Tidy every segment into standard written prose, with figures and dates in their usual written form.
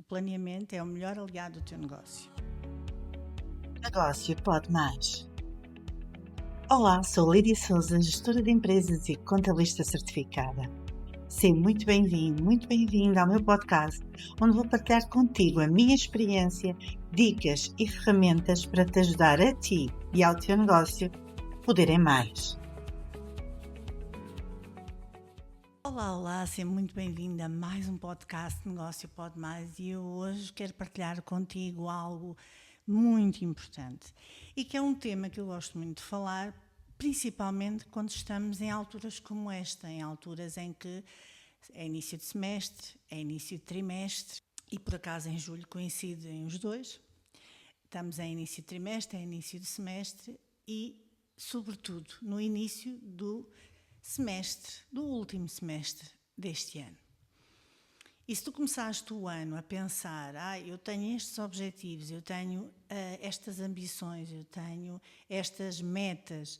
planeamento é o melhor aliado do teu negócio. Negócio pode mais. Olá, sou Lídia Souza, gestora de empresas e contabilista certificada. Seja muito bem-vindo ao meu podcast, onde vou partilhar contigo a minha experiência, dicas e ferramentas para te ajudar a ti e ao teu negócio poderem mais. Olá, seja muito bem-vinda a mais um podcast Negócio Pode Mais e eu hoje quero partilhar contigo algo muito importante e que é um tema que eu gosto muito de falar, principalmente quando estamos em alturas como esta, em alturas em que é início de semestre, é início de trimestre e por acaso em julho coincidem os dois. Estamos em início de trimestre, é início de semestre e, sobretudo, no início do semestre, do último semestre deste ano. E se tu começaste o ano a pensar, eu tenho estes objetivos, eu tenho estas ambições, eu tenho estas metas,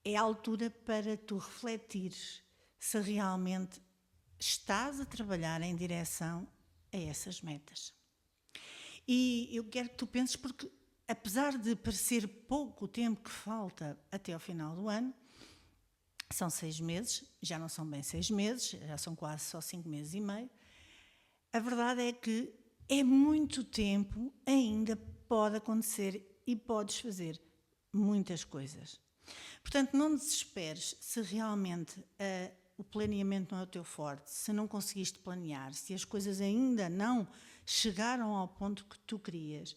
é a altura para tu refletires se realmente estás a trabalhar em direção a essas metas. E eu quero que tu penses, porque apesar de parecer pouco o tempo que falta até ao final do ano, são 6 meses, já não são bem 6 meses, já são quase só 5 meses e meio. A verdade é que é muito tempo, ainda pode acontecer e podes fazer muitas coisas. Portanto, não desesperes se realmente o planeamento não é o teu forte, se não conseguiste planear, se as coisas ainda não chegaram ao ponto que tu querias.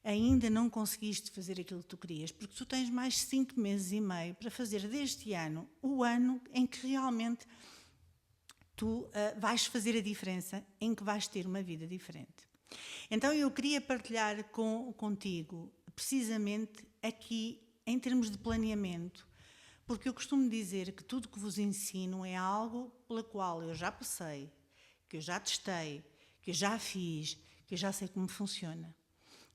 Ainda não conseguiste fazer aquilo que tu querias, porque tu tens mais 5 meses e meio para fazer deste ano o ano em que realmente tu vais fazer a diferença, em que vais ter uma vida diferente. Então eu queria partilhar contigo, precisamente aqui, em termos de planeamento, porque eu costumo dizer que tudo que vos ensino é algo pela qual eu já passei, que eu já testei, que eu já fiz, que eu já sei como funciona.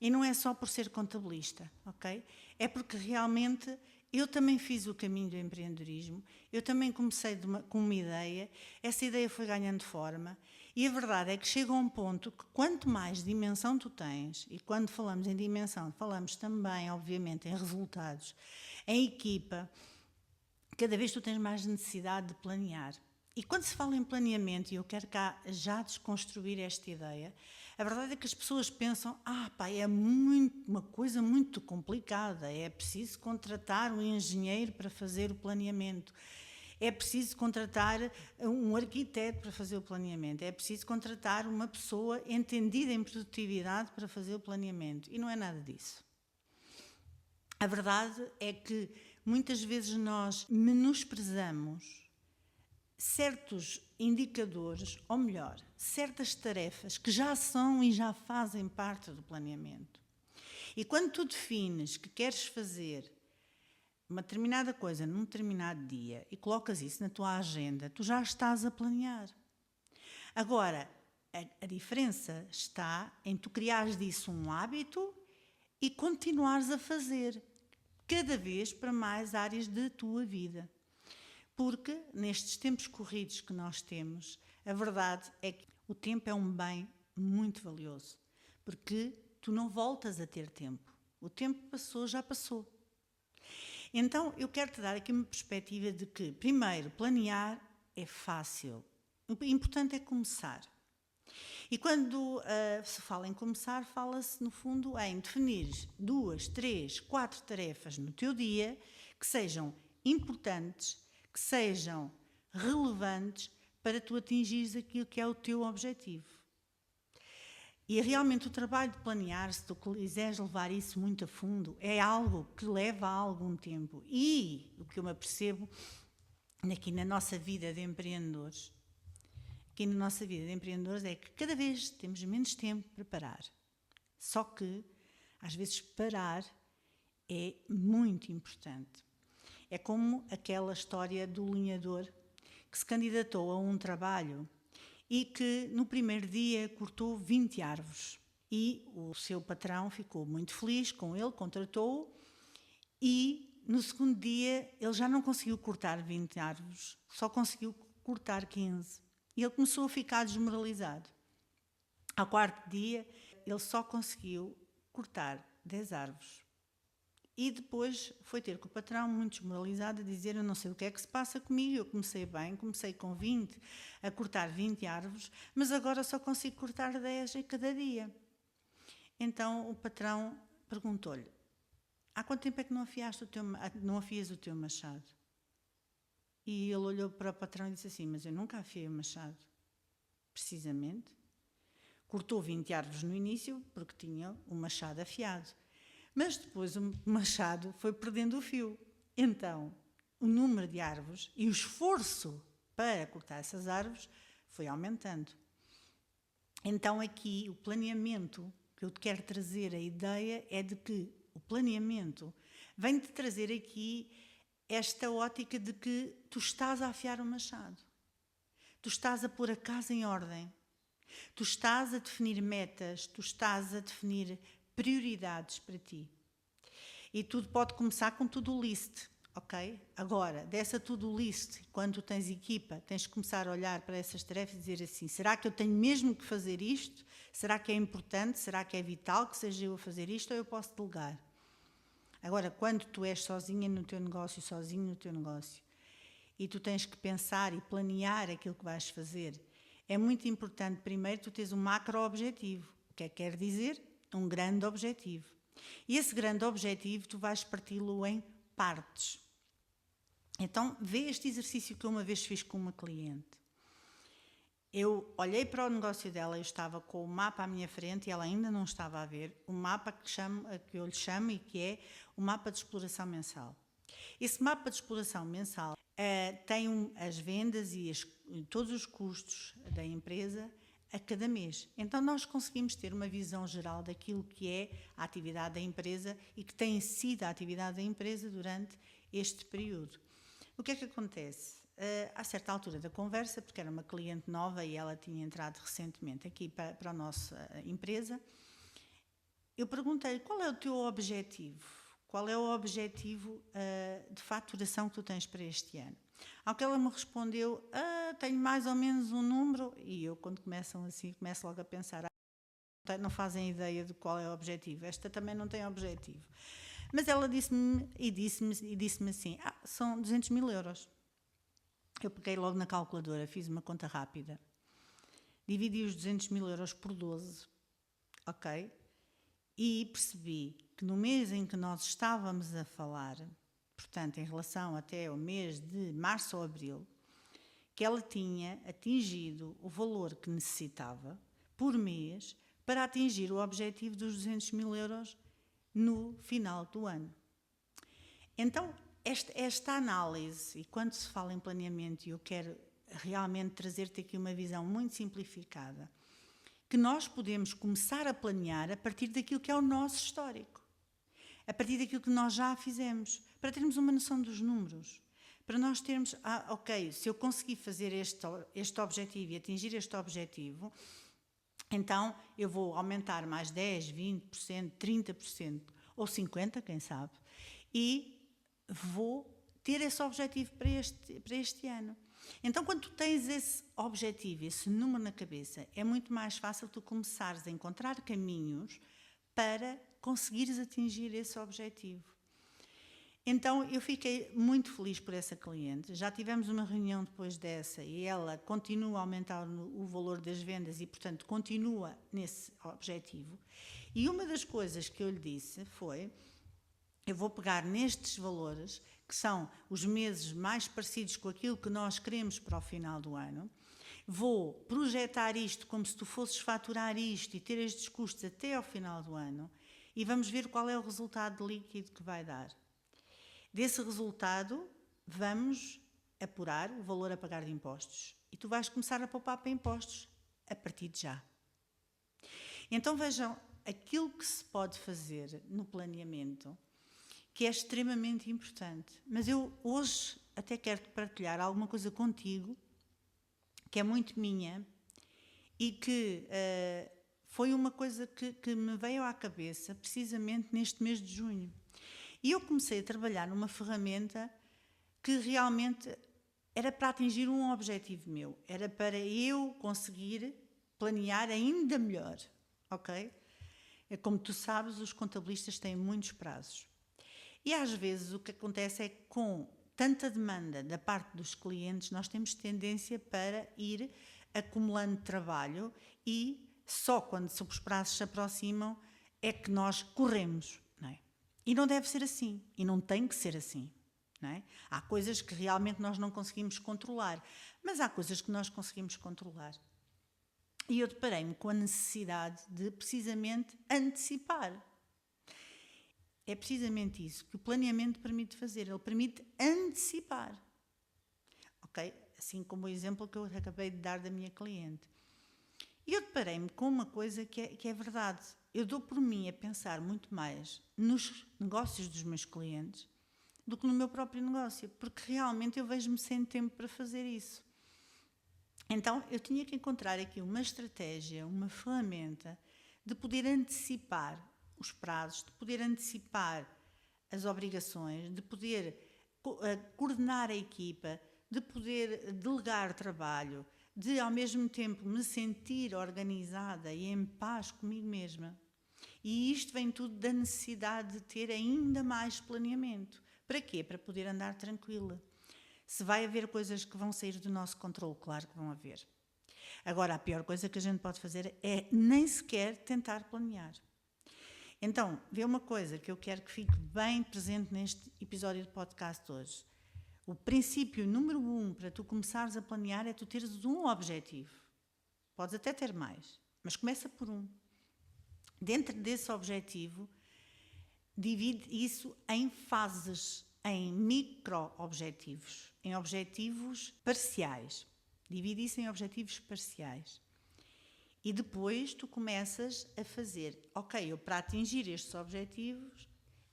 E não é só por ser contabilista, ok? É porque realmente eu também fiz o caminho do empreendedorismo, eu também comecei com uma ideia, essa ideia foi ganhando forma e a verdade é que chega a um ponto que quanto mais dimensão tu tens, e quando falamos em dimensão, falamos também, obviamente, em resultados, em equipa, cada vez tu tens mais necessidade de planear. E quando se fala em planeamento, e eu quero cá já desconstruir esta ideia, a verdade é que as pessoas pensam, é uma coisa muito complicada, é preciso contratar um engenheiro para fazer o planeamento, é preciso contratar um arquiteto para fazer o planeamento, é preciso contratar uma pessoa entendida em produtividade para fazer o planeamento. E não é nada disso. A verdade é que muitas vezes nós menosprezamos certos indicadores, ou melhor, certas tarefas que já são e já fazem parte do planeamento. E quando tu defines que queres fazer uma determinada coisa num determinado dia e colocas isso na tua agenda, tu já estás a planear. Agora, a diferença está em tu criares disso um hábito e continuares a fazer, cada vez para mais áreas da tua vida. Porque nestes tempos corridos que nós temos, a verdade é que o tempo é um bem muito valioso, porque tu não voltas a ter tempo. O tempo passou, já passou. Então eu quero te dar aqui uma perspectiva de que, primeiro, planear é fácil. O importante é começar. E quando se fala em começar, fala-se no fundo em definir 2, 3, 4 tarefas no teu dia que sejam importantes, que sejam relevantes para tu atingires aquilo que é o teu objetivo. E realmente o trabalho de planear, se tu quiseres levar isso muito a fundo, é algo que leva algum tempo. E o que eu me apercebo aqui na nossa vida de empreendedores, é que cada vez temos menos tempo para parar. Só que, às vezes, parar é muito importante. É como aquela história do lenhador que se candidatou a um trabalho e que no primeiro dia cortou 20 árvores. E o seu patrão ficou muito feliz com ele, contratou-o e no segundo dia ele já não conseguiu cortar 20 árvores, só conseguiu cortar 15. E ele começou a ficar desmoralizado. Ao quarto dia, ele só conseguiu cortar 10 árvores. E depois foi ter com o patrão, muito desmoralizado, a dizer: eu não sei o que é que se passa comigo, eu comecei bem, comecei com 20, a cortar 20 árvores, mas agora só consigo cortar 10 em cada dia. Então o patrão perguntou-lhe: há quanto tempo é que não afias o teu machado? E ele olhou para o patrão e disse assim: mas eu nunca afiei o machado. Precisamente. Cortou 20 árvores no início porque tinha o machado afiado. Mas depois o machado foi perdendo o fio. Então, o número de árvores e o esforço para cortar essas árvores foi aumentando. Então, aqui, o planeamento que eu te quero trazer, a ideia é de que o planeamento vem-te trazer aqui esta ótica de que tu estás a afiar o machado. Tu estás a pôr a casa em ordem. Tu estás a definir metas, tu estás a definir prioridades para ti. E tudo pode começar com to-do list, ok? Agora, dessa to-do list, quando tu tens equipa, tens de começar a olhar para essas tarefas e dizer assim: será que eu tenho mesmo que fazer isto? Será que é importante? Será que é vital que seja eu a fazer isto ou eu posso delegar? Agora, quando tu és sozinho no teu negócio, e tu tens que pensar e planear aquilo que vais fazer, é muito importante primeiro tu teres um macro-objetivo. O que é que quer dizer? Um grande objetivo. E esse grande objetivo tu vais parti-lo em partes. Então, vê este exercício que eu uma vez fiz com uma cliente. Eu olhei para o negócio dela, eu estava com o mapa à minha frente e ela ainda não estava a ver, o mapa que eu lhe chamo e que é o mapa de exploração mensal. Esse mapa de exploração mensal tem as vendas e todos os custos da empresa a cada mês. Então nós conseguimos ter uma visão geral daquilo que é a atividade da empresa e que tem sido a atividade da empresa durante este período. O que é que acontece? A certa altura da conversa, porque era uma cliente nova e ela tinha entrado recentemente aqui para a nossa empresa, eu perguntei: qual é o teu objetivo? Qual é o objetivo de faturação que tu tens para este ano? Ao que ela me respondeu: tenho mais ou menos um número. E eu, quando começam assim, começo logo a pensar: não fazem ideia de qual é o objetivo. Esta também não tem objetivo. Mas ela disse-me assim: são 200 mil euros. Eu peguei logo na calculadora, fiz uma conta rápida. Dividi os 200 mil euros por 12, ok? E percebi que no mês em que nós estávamos a falar, portanto, em relação até ao mês de março ou abril, que ela tinha atingido o valor que necessitava por mês para atingir o objetivo dos 200 mil euros no final do ano. Então, esta análise, e quando se fala em planeamento, e eu quero realmente trazer-te aqui uma visão muito simplificada, que nós podemos começar a planear a partir daquilo que é o nosso histórico, a partir daquilo que nós já fizemos, para termos uma noção dos números, para nós termos: ok, se eu conseguir fazer este objetivo e atingir este objetivo, então eu vou aumentar mais 10%, 20%, 30% ou 50%, quem sabe, e vou ter esse objetivo para este ano. Então, quando tu tens esse objetivo, esse número na cabeça, é muito mais fácil tu começares a encontrar caminhos para conseguires atingir esse objetivo. Então, eu fiquei muito feliz por essa cliente. Já tivemos uma reunião depois dessa e ela continua a aumentar o valor das vendas e, portanto, continua nesse objetivo. E uma das coisas que eu lhe disse foi: eu vou pegar nestes valores, que são os meses mais parecidos com aquilo que nós queremos para o final do ano, vou projetar isto como se tu fosses faturar isto e ter estes custos até ao final do ano e vamos ver qual é o resultado líquido que vai dar. Desse resultado, vamos apurar o valor a pagar de impostos e tu vais começar a poupar para impostos a partir de já. Então vejam aquilo que se pode fazer no planeamento, que é extremamente importante. Mas eu hoje até quero partilhar alguma coisa contigo que é muito minha e que foi uma coisa que me veio à cabeça precisamente neste mês de junho. E eu comecei a trabalhar numa ferramenta que realmente era para atingir um objetivo meu. Era para eu conseguir planear ainda melhor, ok? Como tu sabes, os contabilistas têm muitos prazos. E às vezes o que acontece é que com tanta demanda da parte dos clientes, nós temos tendência para ir acumulando trabalho e só quando os prazos se aproximam é que nós corremos, não é? E não deve ser assim, e não tem que ser assim, não é? Há coisas que realmente nós não conseguimos controlar, mas há coisas que nós conseguimos controlar. E eu deparei-me com a necessidade de precisamente antecipar. É precisamente isso que o planeamento permite fazer, ele permite antecipar, ok? Assim como o exemplo que eu acabei de dar da minha cliente. E eu deparei-me com uma coisa que é verdade. Eu dou por mim a pensar muito mais nos negócios dos meus clientes do que no meu próprio negócio, porque realmente eu vejo-me sem tempo para fazer isso. Então, eu tinha que encontrar aqui uma estratégia, uma ferramenta de poder antecipar os prazos, de poder antecipar as obrigações, de poder coordenar a equipa, de poder delegar trabalho, de ao mesmo tempo me sentir organizada e em paz comigo mesma. E isto vem tudo da necessidade de ter ainda mais planeamento. Para quê? Para poder andar tranquila. Se vai haver coisas que vão sair do nosso controle, claro que vão haver. Agora, a pior coisa que a gente pode fazer é nem sequer tentar planear. Então, vê uma coisa que eu quero que fique bem presente neste episódio de podcast hoje. O princípio número 1 para tu começares a planear é tu teres um objetivo. Podes até ter mais, mas começa por um. Dentro desse objetivo, divide isso em fases, em micro-objetivos, em objetivos parciais. Divide isso em objetivos parciais. E depois tu começas a fazer, ok, eu para atingir estes objetivos,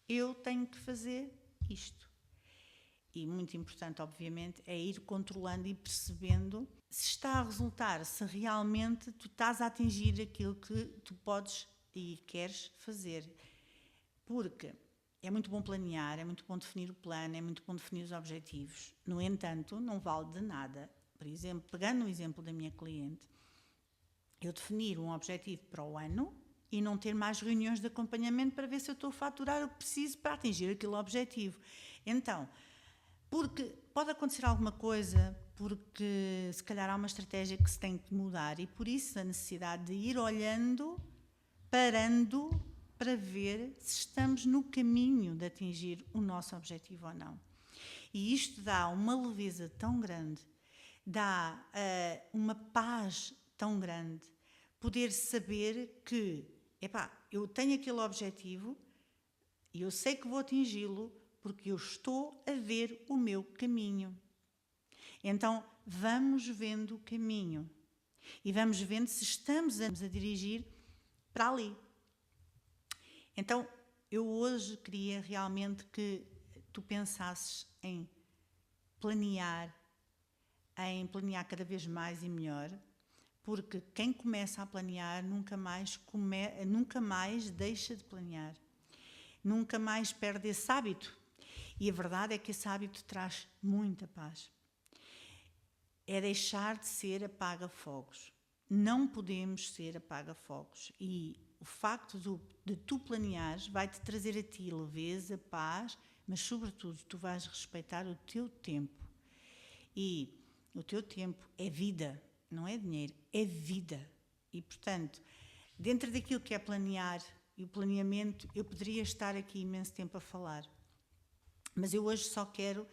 eu tenho que fazer isto. E muito importante, obviamente, é ir controlando e percebendo se está a resultar, se realmente tu estás a atingir aquilo que tu podes e queres fazer. Porque é muito bom planear, é muito bom definir o plano, é muito bom definir os objetivos. No entanto, não vale de nada. Por exemplo, pegando o exemplo da minha cliente, eu definir um objetivo para o ano e não ter mais reuniões de acompanhamento para ver se eu estou a faturar o que preciso para atingir aquele objetivo. Então, porque pode acontecer alguma coisa, porque se calhar há uma estratégia que se tem que mudar e por isso a necessidade de ir olhando, parando, para ver se estamos no caminho de atingir o nosso objetivo ou não. E isto dá uma leveza tão grande, dá uma paz tão grande, poder saber que, eu tenho aquele objetivo e eu sei que vou atingi-lo porque eu estou a ver o meu caminho. Então, vamos vendo o caminho e vamos vendo se estamos a dirigir para ali. Então, eu hoje queria realmente que tu pensasses em planear cada vez mais e melhor, porque quem começa a planear nunca mais deixa de planear, nunca mais perde esse hábito. E a verdade é que esse hábito traz muita paz. É deixar de ser apaga-fogos. Não podemos ser apaga-fogos. E o facto de tu planeares vai-te trazer a ti leveza, paz, mas sobretudo tu vais respeitar o teu tempo. E o teu tempo é vida, não é dinheiro, é vida. E portanto, dentro daquilo que é planear e o planeamento, eu poderia estar aqui imenso tempo a falar. Mas eu hoje só quero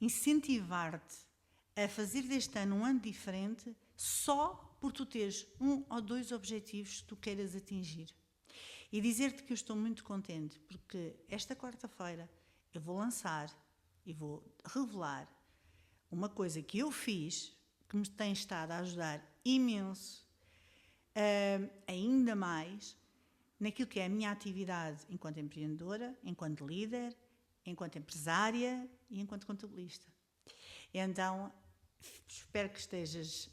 incentivar-te a fazer deste ano um ano diferente só por tu teres 1 ou 2 objetivos que tu queiras atingir. E dizer-te que eu estou muito contente porque esta quarta-feira eu vou lançar e vou revelar uma coisa que eu fiz que me tem estado a ajudar imenso, ainda mais, naquilo que é a minha atividade enquanto empreendedora, enquanto líder, enquanto empresária e enquanto contabilista. Então, espero que estejas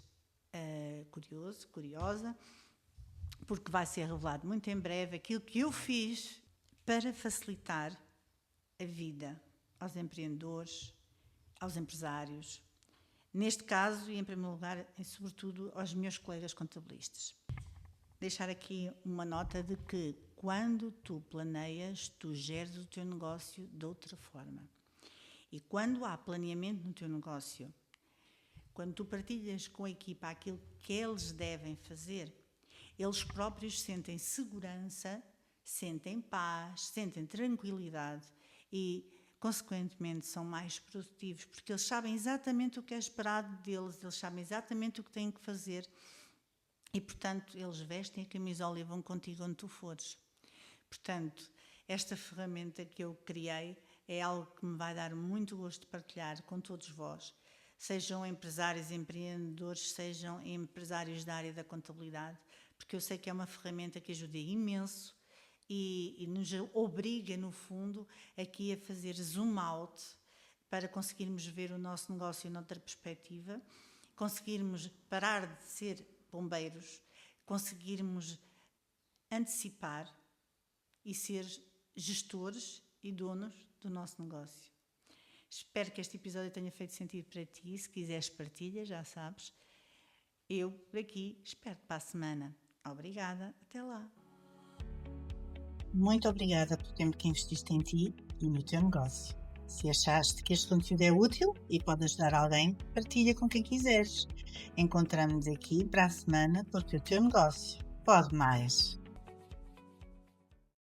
curioso, curiosa, porque vai ser revelado muito em breve aquilo que eu fiz para facilitar a vida aos empreendedores, aos empresários, Neste caso, e em primeiro lugar, e sobretudo aos meus colegas contabilistas. Deixar aqui uma nota de que quando tu planeias, tu geres o teu negócio de outra forma. E quando há planeamento no teu negócio, quando tu partilhas com a equipa aquilo que eles devem fazer, eles próprios sentem segurança, sentem paz, sentem tranquilidade e, consequentemente, são mais produtivos, porque eles sabem exatamente o que é esperado deles, eles sabem exatamente o que têm que fazer e, portanto, eles vestem a camisola e vão contigo onde tu fores. Portanto, esta ferramenta que eu criei é algo que me vai dar muito gosto de partilhar com todos vós, sejam empresários, empreendedores, sejam empresários da área da contabilidade, porque eu sei que é uma ferramenta que ajuda imenso e nos obriga, no fundo, aqui a fazer zoom out para conseguirmos ver o nosso negócio noutra perspectiva, conseguirmos parar de ser bombeiros, conseguirmos antecipar e ser gestores e donos do nosso negócio. Espero que este episódio tenha feito sentido para ti. Se quiseres, partilha, já sabes. Eu, por aqui, espero-te para a semana. Obrigada, até lá. Muito obrigada pelo tempo que investiste em ti e no teu negócio. Se achaste que este conteúdo é útil e pode ajudar alguém, partilha com quem quiseres. Encontramos-nos aqui para a semana porque o teu negócio pode mais.